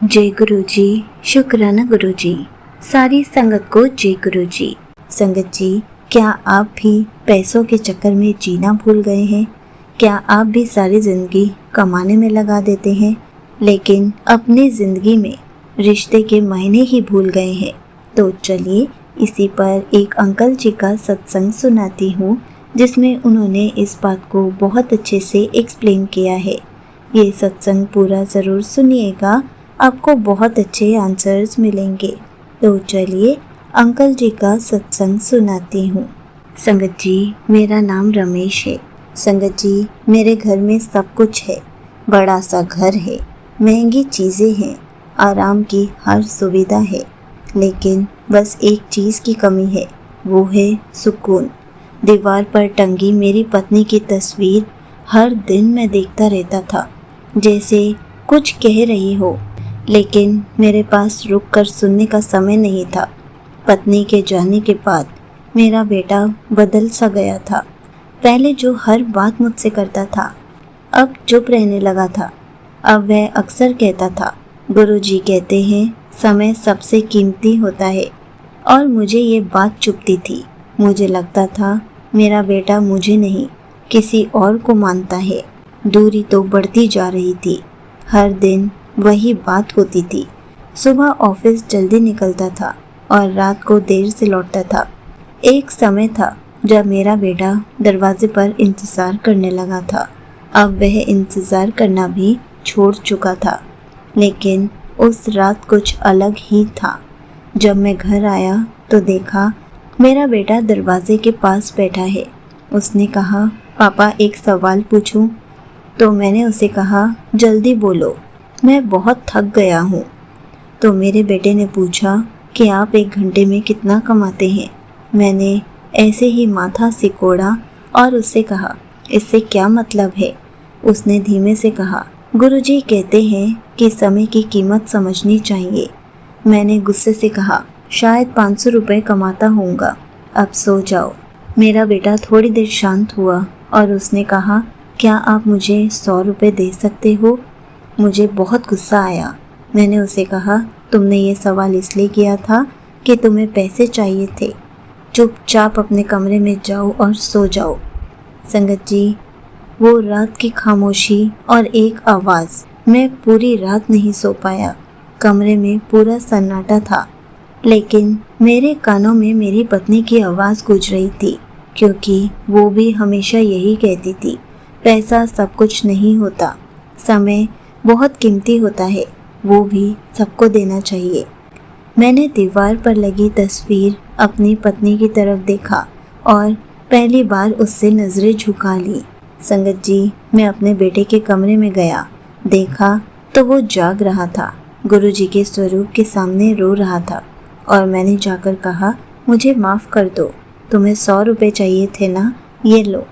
जय गुरु जी। शुक्राना गुरु जी। सारी संगत को जय गुरु जी। संगत जी, क्या आप भी पैसों के चक्कर में जीना भूल गए हैं? क्या आप भी सारी जिंदगी कमाने में लगा देते हैं, लेकिन अपनी जिंदगी में रिश्ते के मायने ही भूल गए हैं? तो चलिए इसी पर एक अंकल जी का सत्संग सुनाती हूँ, जिसमें उन्होंने इस बात को बहुत अच्छे से एक्सप्लेन किया है। ये सत्संग पूरा ज़रूर सुनिएगा, आपको बहुत अच्छे आंसर्स मिलेंगे। तो चलिए अंकल जी का सत्संग सुनाती हूँ। संगत जी, मेरा नाम रमेश है। संगत जी, मेरे घर में सब कुछ है। बड़ा सा घर है, महंगी चीज़ें हैं, आराम की हर सुविधा है, लेकिन बस एक चीज़ की कमी है, वो है सुकून। दीवार पर टंगी मेरी पत्नी की तस्वीर हर दिन मैं देखता रहता था, जैसे कुछ कह रही हो, लेकिन मेरे पास रुककर सुनने का समय नहीं था। पत्नी के जाने के बाद मेरा बेटा बदल सा गया था। पहले जो हर बात मुझसे करता था, अब चुप रहने लगा था। अब वह अक्सर कहता था, गुरुजी कहते हैं समय सबसे कीमती होता है। और मुझे ये बात चुभती थी। मुझे लगता था मेरा बेटा मुझे नहीं, किसी और को मानता है। दूरी तो बढ़ती जा रही थी। हर दिन वही बात होती थी। सुबह ऑफिस जल्दी निकलता था और रात को देर से लौटता था। एक समय था जब मेरा बेटा दरवाजे पर इंतज़ार करने लगा था। अब वह इंतज़ार करना भी छोड़ चुका था, लेकिन उस रात कुछ अलग ही था। जब मैं घर आया तो देखा मेरा बेटा दरवाजे के पास बैठा है। उसने कहा, पापा एक सवाल पूछूं? तो मैंने उसे कहा, जल्दी बोलो, मैं बहुत थक गया हूँ। तो मेरे बेटे ने पूछा कि आप एक घंटे में कितना कमाते हैं? मैंने ऐसे ही माथा सिकोड़ा और उससे कहा, इससे क्या मतलब है? उसने धीमे से कहा, गुरुजी कहते हैं कि समय की कीमत समझनी चाहिए। मैंने गुस्से से कहा, शायद 500 रुपये कमाता होऊंगा, अब सो जाओ। मेरा बेटा थोड़ी देर शांत हुआ और उसने कहा, क्या आप मुझे 100 रुपये दे सकते हो? मुझे बहुत गुस्सा आया। मैंने उसे कहा, तुमने ये सवाल इसलिए किया था कि तुम्हें पैसे चाहिए थे। चुपचाप अपने कमरे में जाओ और सो जाओ। संगत जी, वो रात की खामोशी और एक आवाज़, मैं पूरी रात नहीं सो पाया। कमरे में पूरा सन्नाटा था, लेकिन मेरे कानों में मेरी पत्नी की आवाज़ गूंज रही थी, क्योंकि वो भी हमेशा यही कहती थी, पैसा सब कुछ नहीं होता, समय बहुत कीमती होता है, वो भी सबको देना चाहिए। मैंने दीवार पर लगी तस्वीर अपनी पत्नी की तरफ देखा और पहली बार उससे नज़रें झुका ली। संगत जी, मैं अपने बेटे के कमरे में गया। देखा तो वो जाग रहा था, गुरुजी के स्वरूप के सामने रो रहा था। और मैंने जाकर कहा, मुझे माफ़ कर दो, तुम्हें 100 रुपये चाहिए थे ना, ये लो।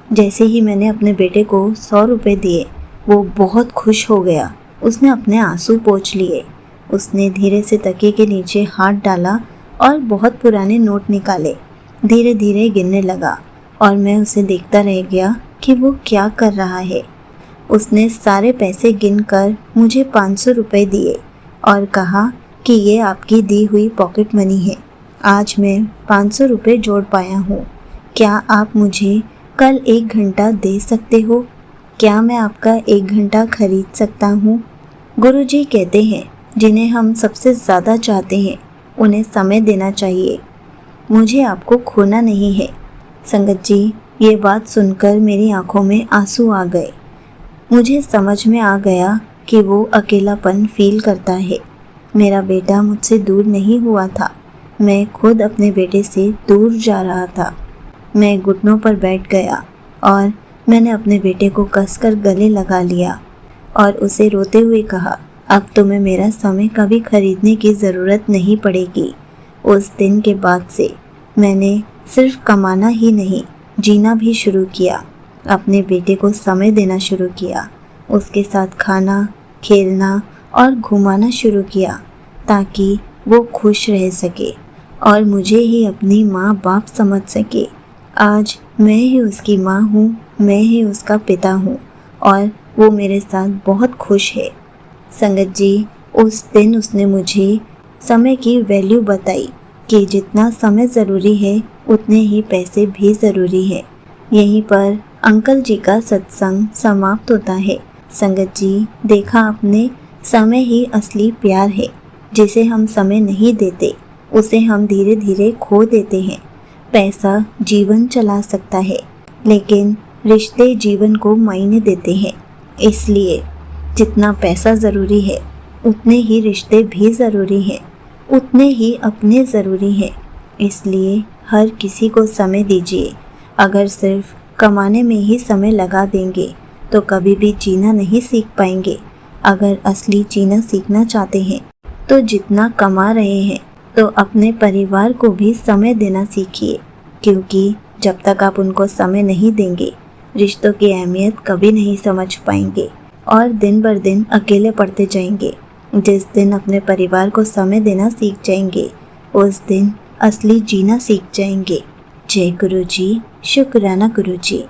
जैसे ही मैंने अपने बेटे को 100 रुपये दिए, वो बहुत खुश हो गया। उसने अपने आंसू पोंछ लिए। उसने धीरे से तकिए के नीचे हाथ डाला और बहुत पुराने नोट निकाले। धीरे धीरे गिनने लगा और मैं उसे देखता रह गया कि वो क्या कर रहा है। उसने सारे पैसे गिनकर मुझे 500 रुपये दिए और कहा कि ये आपकी दी हुई पॉकेट मनी है। आज मैं 500 रुपये जोड़ पाया हूँ। क्या आप मुझे कल 1 घंटा दे सकते हो? क्या मैं आपका 1 घंटा खरीद सकता हूँ? गुरुजी कहते हैं, जिन्हें हम सबसे ज़्यादा चाहते हैं उन्हें समय देना चाहिए। मुझे आपको खोना नहीं है। संगत जी, ये बात सुनकर मेरी आंखों में आंसू आ गए। मुझे समझ में आ गया कि वो अकेलापन फील करता है। मेरा बेटा मुझसे दूर नहीं हुआ था, मैं खुद अपने बेटे से दूर जा रहा था। मैं घुटनों पर बैठ गया और मैंने अपने बेटे को कसकर गले लगा लिया और उसे रोते हुए कहा, अब तुम्हें मेरा समय कभी खरीदने की ज़रूरत नहीं पड़ेगी। उस दिन के बाद से मैंने सिर्फ कमाना ही नहीं, जीना भी शुरू किया। अपने बेटे को समय देना शुरू किया, उसके साथ खाना, खेलना और घुमाना शुरू किया, ताकि वो खुश रह सके और मुझे ही अपनी माँ बाप समझ सके। आज मैं ही उसकी माँ हूँ, मैं ही उसका पिता हूँ और वो मेरे साथ बहुत खुश है। संगत जी, उस दिन उसने मुझे समय की वैल्यू बताई कि जितना समय ज़रूरी है उतने ही पैसे भी ज़रूरी है। यहीं पर अंकल जी का सत्संग समाप्त होता है। संगत जी, देखा आपने, समय ही असली प्यार है। जिसे हम समय नहीं देते उसे हम धीरे धीरे खो देते हैं। पैसा जीवन चला सकता है, लेकिन रिश्ते जीवन को मायने देते हैं। इसलिए जितना पैसा ज़रूरी है उतने ही रिश्ते भी ज़रूरी हैं, उतने ही अपने ज़रूरी हैं। इसलिए हर किसी को समय दीजिए। अगर सिर्फ कमाने में ही समय लगा देंगे तो कभी भी जीना नहीं सीख पाएंगे। अगर असली जीना सीखना चाहते हैं तो जितना कमा रहे हैं तो अपने परिवार को भी समय देना सीखिए, क्योंकि जब तक आप उनको समय नहीं देंगे रिश्तों की अहमियत कभी नहीं समझ पाएंगे और दिन बर दिन अकेले पड़ते जाएंगे। जिस दिन अपने परिवार को समय देना सीख जाएंगे उस दिन असली जीना सीख जाएंगे। जय गुरु जी, शुक्राना गुरु जी।